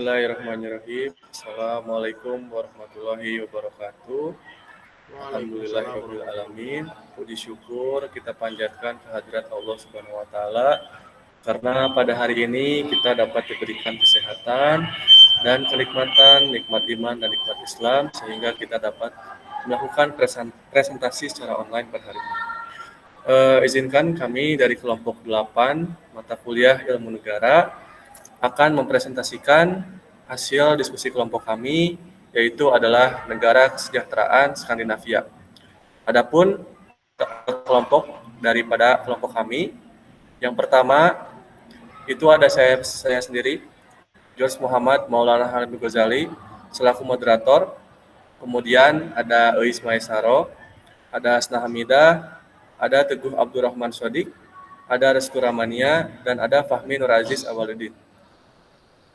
Bismillahirrahmanirrahim. Assalamualaikum warahmatullahi wabarakatuh. Waalaikumsalam Alhamdulillahirabbil warahmatullahi alamin. wabarakatuh. Puji syukur kita panjatkan kehadirat Allah Subhanahu wa taala karena pada hari ini kita dapat diberikan kesehatan dan kenikmatan, nikmat iman dan nikmat Islam sehingga kita dapat melakukan presentasi secara online pada hari ini. Izinkan kami dari kelompok 8 mata kuliah Ilmu Negara akan mempresentasikan hasil diskusi kelompok kami, yaitu adalah negara kesejahteraan Skandinavia. Adapun kelompok daripada kelompok kami, yang pertama itu ada saya sendiri, George Muhammad Maulana Habib Ghazali, selaku moderator. Kemudian ada Eis Maesaro, ada Asna Hamidah, ada Teguh Abdurrahman Sodik, ada Restu Ramania, dan ada Fahmi Nur Aziz Awaludin.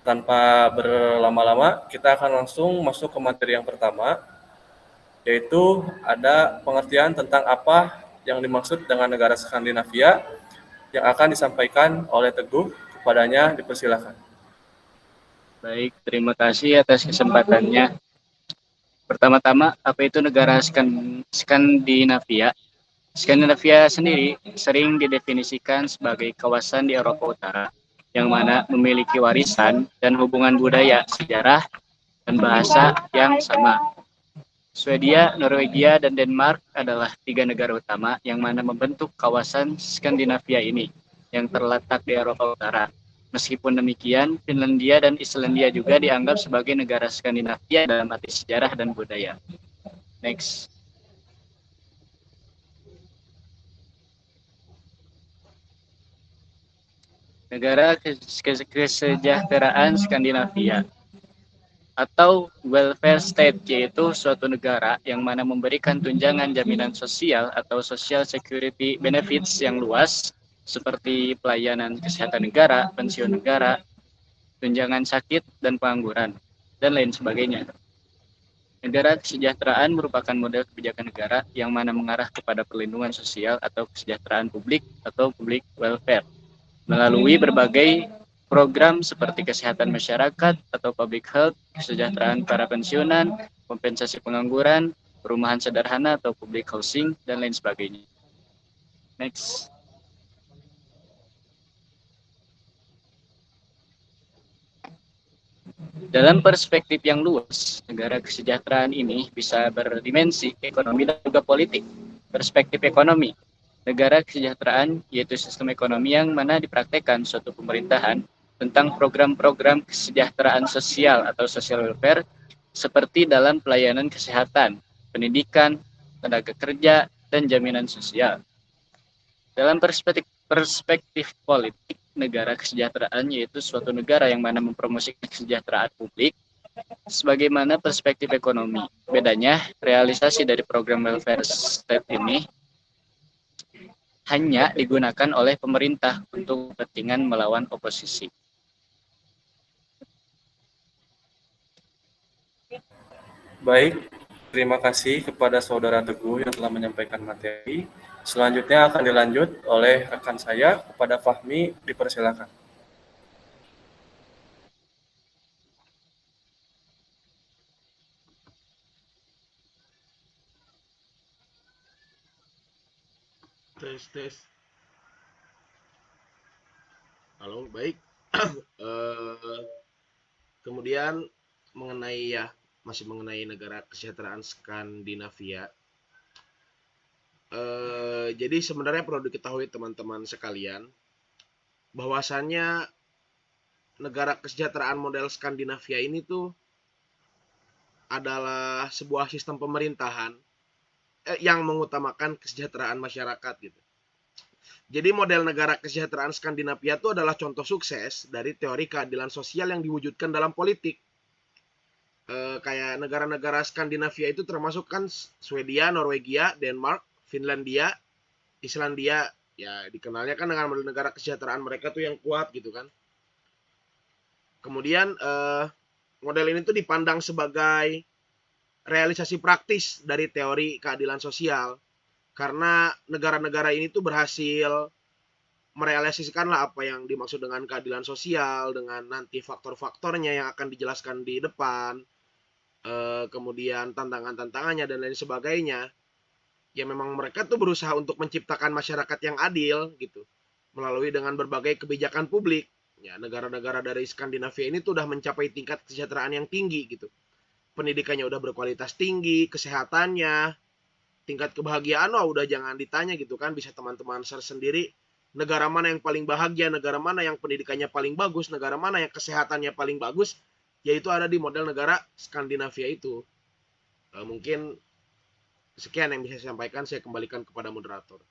Tanpa berlama-lama, kita akan langsung masuk ke materi yang pertama, yaitu ada pengertian tentang apa yang dimaksud dengan negara Skandinavia yang akan disampaikan oleh Teguh. Kepadanya dipersilakan. Baik, terima kasih atas kesempatannya. Pertama-tama, apa itu negara Skandinavia? Skandinavia sendiri sering didefinisikan sebagai kawasan di Eropa Utara yang mana memiliki warisan dan hubungan budaya, sejarah, dan bahasa yang sama. Swedia, Norwegia, dan Denmark adalah 3 negara utama yang mana membentuk kawasan Skandinavia ini yang terletak di Eropa Utara. Meskipun demikian, Finlandia dan Islandia juga dianggap sebagai negara Skandinavia dalam arti sejarah dan budaya. Next. Negara kesejahteraan Skandinavia atau welfare state, yaitu suatu negara yang mana memberikan tunjangan jaminan sosial atau social security benefits yang luas seperti pelayanan kesehatan negara, pensiun negara, tunjangan sakit dan pengangguran, dan lain sebagainya. Negara kesejahteraan merupakan model kebijakan negara yang mana mengarah kepada perlindungan sosial atau kesejahteraan publik atau public welfare melalui berbagai program seperti kesehatan masyarakat atau public health, kesejahteraan para pensiunan, kompensasi pengangguran, perumahan sederhana atau public housing, dan lain sebagainya. Next. Dalam perspektif yang luas, negara kesejahteraan ini bisa berdimensi ekonomi dan juga politik. Perspektif ekonomi, negara kesejahteraan yaitu sistem ekonomi yang mana dipraktekkan suatu pemerintahan tentang program-program kesejahteraan sosial atau social welfare seperti dalam pelayanan kesehatan, pendidikan, tenaga kerja, dan jaminan sosial. Dalam perspektif politik, negara kesejahteraan yaitu suatu negara yang mana mempromosikan kesejahteraan publik sebagaimana perspektif ekonomi. Bedanya, realisasi dari program welfare state ini hanya digunakan oleh pemerintah untuk kepentingan melawan oposisi. Baik, terima kasih kepada Saudara Teguh yang telah menyampaikan materi. Selanjutnya akan dilanjut oleh rekan saya kepada Fahmi, dipersilakan. Tes. Halo, baik. Kemudian masih mengenai negara kesejahteraan Skandinavia. Jadi sebenarnya perlu diketahui teman-teman sekalian bahwasannya negara kesejahteraan model Skandinavia ini tuh adalah sebuah sistem pemerintahan yang mengutamakan kesejahteraan masyarakat gitu. Jadi model negara kesejahteraan Skandinavia itu adalah contoh sukses dari teori keadilan sosial yang diwujudkan dalam politik. Kayak negara-negara Skandinavia itu termasuk kan Swedia, Norwegia, Denmark, Finlandia, Islandia. Ya dikenalnya kan dengan model negara kesejahteraan mereka tuh yang kuat gitu kan. Kemudian model ini tuh dipandang sebagai realisasi praktis dari teori keadilan sosial karena negara-negara ini tuh berhasil merealisasikanlah apa yang dimaksud dengan keadilan sosial, dengan nanti faktor-faktornya yang akan dijelaskan di depan, kemudian tantangan-tantangannya dan lain sebagainya. Ya memang mereka tuh berusaha untuk menciptakan masyarakat yang adil gitu, melalui dengan berbagai kebijakan publik. Ya, negara-negara dari Skandinavia ini tuh udah mencapai tingkat kesejahteraan yang tinggi gitu. Pendidikannya udah berkualitas tinggi, kesehatannya, tingkat kebahagiaan udah jangan ditanya gitu kan, bisa teman-teman share sendiri negara mana yang paling bahagia, negara mana yang pendidikannya paling bagus, negara mana yang kesehatannya paling bagus, yaitu ada di model negara Skandinavia itu. Mungkin sekian yang bisa saya sampaikan, saya kembalikan kepada moderator.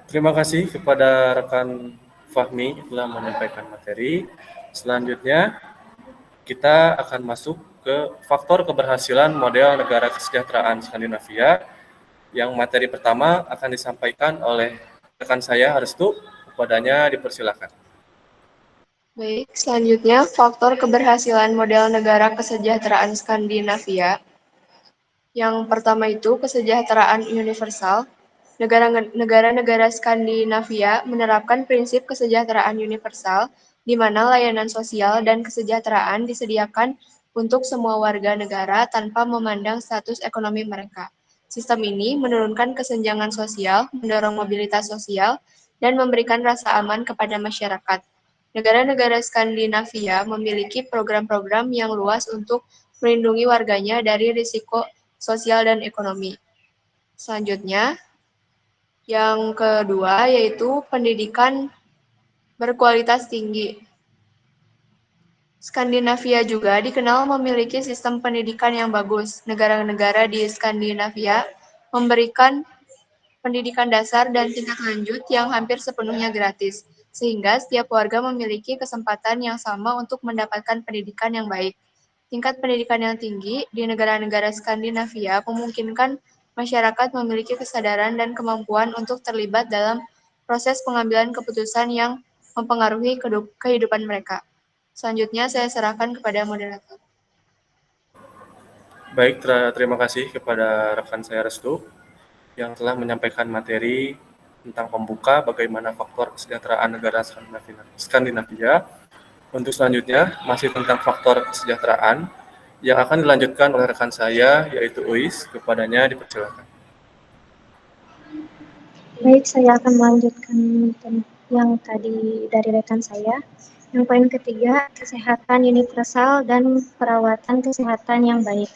Terima kasih kepada rekan Fahmi telah menyampaikan materi. Selanjutnya, kita akan masuk ke faktor keberhasilan model negara kesejahteraan Skandinavia, yang materi pertama akan disampaikan oleh rekan saya, Restu. Kepadanya dipersilakan. Baik, selanjutnya faktor keberhasilan model negara kesejahteraan Skandinavia. Yang pertama itu kesejahteraan universal. Negara-negara Skandinavia menerapkan prinsip kesejahteraan universal, di mana layanan sosial dan kesejahteraan disediakan untuk semua warga negara tanpa memandang status ekonomi mereka. Sistem ini menurunkan kesenjangan sosial, mendorong mobilitas sosial, dan memberikan rasa aman kepada masyarakat. Negara-negara Skandinavia memiliki program-program yang luas untuk melindungi warganya dari risiko sosial dan ekonomi. Selanjutnya, yang kedua yaitu pendidikan berkualitas tinggi. Skandinavia juga dikenal memiliki sistem pendidikan yang bagus. Negara-negara di Skandinavia memberikan pendidikan dasar dan tingkat lanjut yang hampir sepenuhnya gratis, sehingga setiap warga memiliki kesempatan yang sama untuk mendapatkan pendidikan yang baik. Tingkat pendidikan yang tinggi di negara-negara Skandinavia memungkinkan masyarakat memiliki kesadaran dan kemampuan untuk terlibat dalam proses pengambilan keputusan yang mempengaruhi kehidupan mereka. Selanjutnya saya serahkan kepada moderator. Baik, terima kasih kepada rekan saya, Restu, yang telah menyampaikan materi tentang pembuka bagaimana faktor kesejahteraan negara Skandinavia. Untuk selanjutnya, masih tentang faktor kesejahteraan yang akan dilanjutkan oleh rekan saya, yaitu Uis. Kepadanya dipersilakan. Baik, saya akan melanjutkan yang tadi dari rekan saya. Yang poin ketiga, kesehatan universal dan perawatan kesehatan yang baik.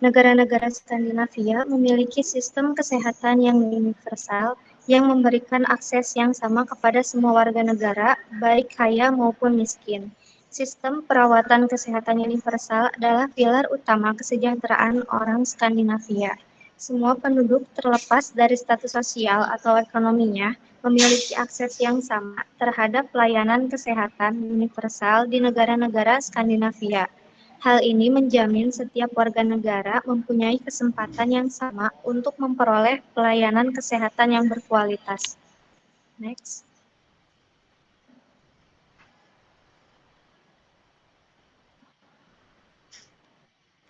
Negara-negara Skandinavia memiliki sistem kesehatan yang universal yang memberikan akses yang sama kepada semua warga negara, baik kaya maupun miskin. Sistem perawatan kesehatan universal adalah pilar utama kesejahteraan orang Skandinavia. Semua penduduk terlepas dari status sosial atau ekonominya memiliki akses yang sama terhadap pelayanan kesehatan universal di negara-negara Skandinavia. Hal ini menjamin setiap warga negara mempunyai kesempatan yang sama untuk memperoleh pelayanan kesehatan yang berkualitas. Next.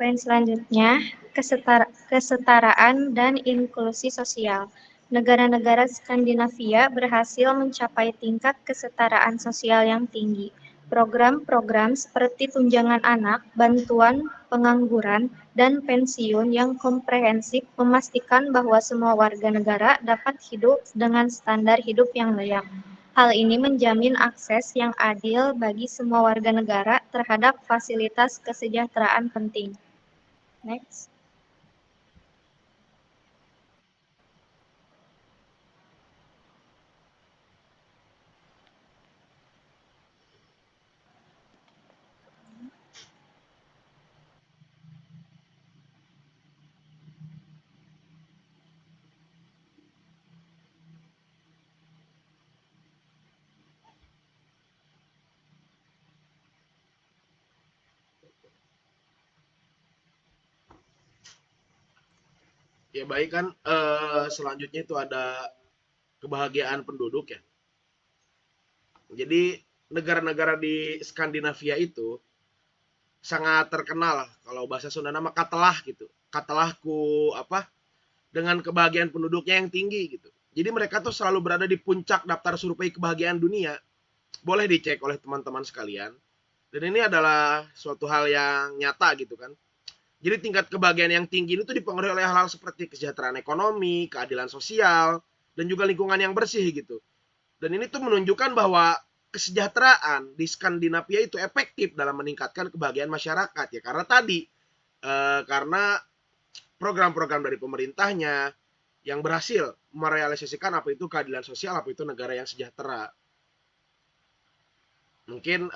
Poin selanjutnya, kesetaraan dan inklusi sosial. Negara-negara Skandinavia berhasil mencapai tingkat kesetaraan sosial yang tinggi. Program-program seperti tunjangan anak, bantuan pengangguran, dan pensiun yang komprehensif memastikan bahwa semua warga negara dapat hidup dengan standar hidup yang layak. Hal ini menjamin akses yang adil bagi semua warga negara terhadap fasilitas kesejahteraan penting. Next. Ya baik kan, selanjutnya itu ada kebahagiaan penduduk ya. Jadi negara-negara di Skandinavia itu sangat terkenal kalau bahasa Sunda nama katelah gitu. Katelahku dengan kebahagiaan penduduknya yang tinggi gitu. Jadi mereka tuh selalu berada di puncak daftar survei kebahagiaan dunia. Boleh dicek oleh teman-teman sekalian. Dan ini adalah suatu hal yang nyata gitu kan. Jadi tingkat kebahagiaan yang tinggi itu dipengaruhi oleh hal-hal seperti kesejahteraan ekonomi, keadilan sosial, dan juga lingkungan yang bersih gitu. Dan ini tuh menunjukkan bahwa kesejahteraan di Skandinavia itu efektif dalam meningkatkan kebahagiaan masyarakat ya. Karena tadi karena program-program dari pemerintahnya yang berhasil merealisasikan apa itu keadilan sosial, apa itu negara yang sejahtera. Mungkin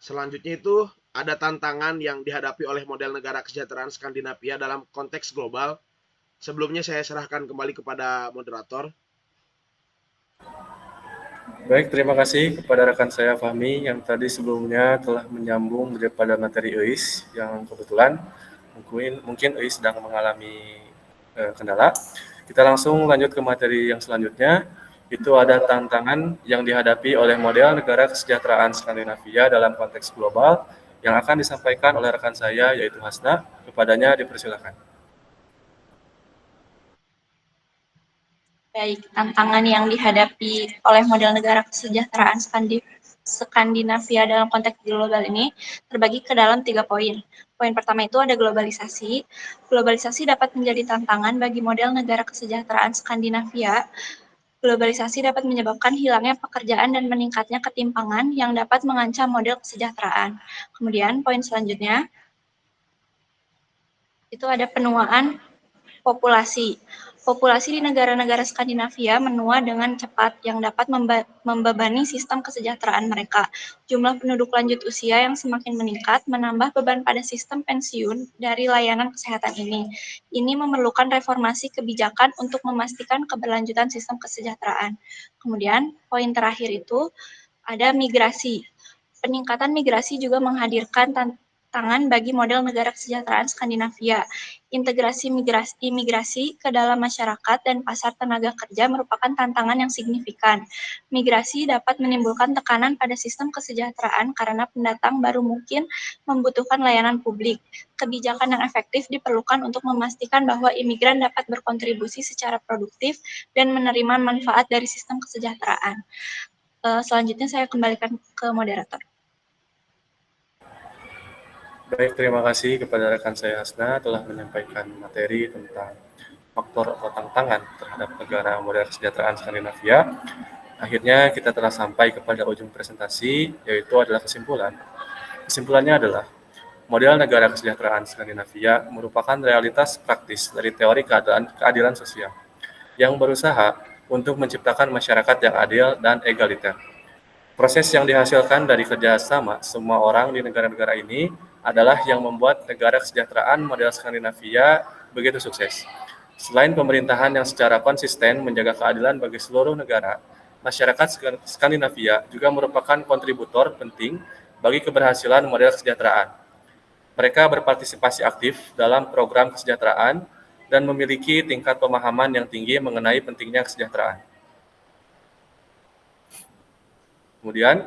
selanjutnya itu ada tantangan yang dihadapi oleh model negara kesejahteraan Skandinavia dalam konteks global. Sebelumnya saya serahkan kembali kepada moderator. Baik, terima kasih kepada rekan saya Fahmi yang tadi sebelumnya telah menyambung daripada materi EUIS yang kebetulan mungkin EUIS sedang mengalami kendala. Kita langsung lanjut ke materi yang selanjutnya. Itu ada tantangan yang dihadapi oleh model negara kesejahteraan Skandinavia dalam konteks global yang akan disampaikan oleh rekan saya yaitu Hasna. Kepadanya dipersilakan. Baik, tantangan yang dihadapi oleh model negara kesejahteraan Skandinavia dalam konteks global ini terbagi ke dalam 3 poin. Poin pertama itu ada globalisasi. Globalisasi dapat menjadi tantangan bagi model negara kesejahteraan Skandinavia. Globalisasi dapat menyebabkan hilangnya pekerjaan dan meningkatnya ketimpangan yang dapat mengancam model kesejahteraan. Kemudian poin selanjutnya itu ada penuaan populasi. Populasi di negara-negara Skandinavia menua dengan cepat yang dapat membebani sistem kesejahteraan mereka. Jumlah penduduk lanjut usia yang semakin meningkat menambah beban pada sistem pensiun dari layanan kesehatan ini. Ini memerlukan reformasi kebijakan untuk memastikan keberlanjutan sistem kesejahteraan. Kemudian, poin terakhir itu ada migrasi. Peningkatan migrasi juga menghadirkan tantangan bagi model negara kesejahteraan Skandinavia. Integrasi imigrasi ke dalam masyarakat dan pasar tenaga kerja merupakan tantangan yang signifikan. Migrasi dapat menimbulkan tekanan pada sistem kesejahteraan karena pendatang baru mungkin membutuhkan layanan publik. Kebijakan yang efektif diperlukan untuk memastikan bahwa imigran dapat berkontribusi secara produktif dan menerima manfaat dari sistem kesejahteraan. Selanjutnya saya kembalikan ke moderator. Baik, terima kasih kepada rekan saya Hasna telah menyampaikan materi tentang faktor atau tantangan terhadap negara model kesejahteraan Skandinavia. Akhirnya kita telah sampai kepada ujung presentasi, yaitu adalah kesimpulan. Kesimpulannya adalah, model negara kesejahteraan Skandinavia merupakan realitas praktis dari teori keadilan sosial yang berusaha untuk menciptakan masyarakat yang adil dan egaliter. Proses yang dihasilkan dari kerjasama semua orang di negara-negara ini adalah yang membuat negara kesejahteraan model Skandinavia begitu sukses. Selain pemerintahan yang secara konsisten menjaga keadilan bagi seluruh negara, masyarakat Skandinavia juga merupakan kontributor penting bagi keberhasilan model kesejahteraan. Mereka berpartisipasi aktif dalam program kesejahteraan dan memiliki tingkat pemahaman yang tinggi mengenai pentingnya kesejahteraan. Kemudian,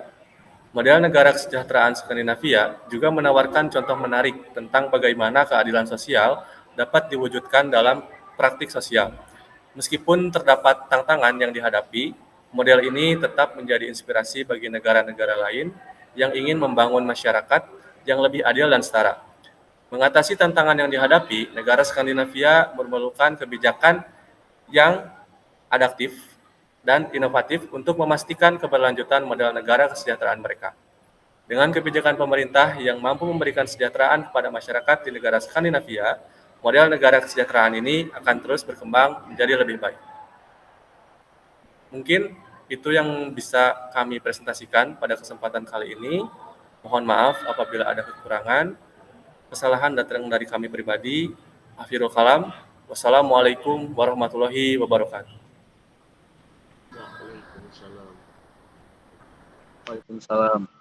model negara kesejahteraan Skandinavia juga menawarkan contoh menarik tentang bagaimana keadilan sosial dapat diwujudkan dalam praktik sosial. Meskipun terdapat tantangan yang dihadapi, model ini tetap menjadi inspirasi bagi negara-negara lain yang ingin membangun masyarakat yang lebih adil dan setara. Mengatasi tantangan yang dihadapi, negara Skandinavia memerlukan kebijakan yang adaptif dan inovatif untuk memastikan keberlanjutan model negara kesejahteraan mereka. Dengan kebijakan pemerintah yang mampu memberikan kesejahteraan kepada masyarakat di negara Skandinavia, model negara kesejahteraan ini akan terus berkembang menjadi lebih baik. Mungkin itu yang bisa kami presentasikan pada kesempatan kali ini. Mohon maaf apabila ada kekurangan, kesalahan datang dari kami pribadi. Akhirul kalam. Wassalamualaikum warahmatullahi wabarakatuh. Waalaikumsalam. Waalaikumsalam.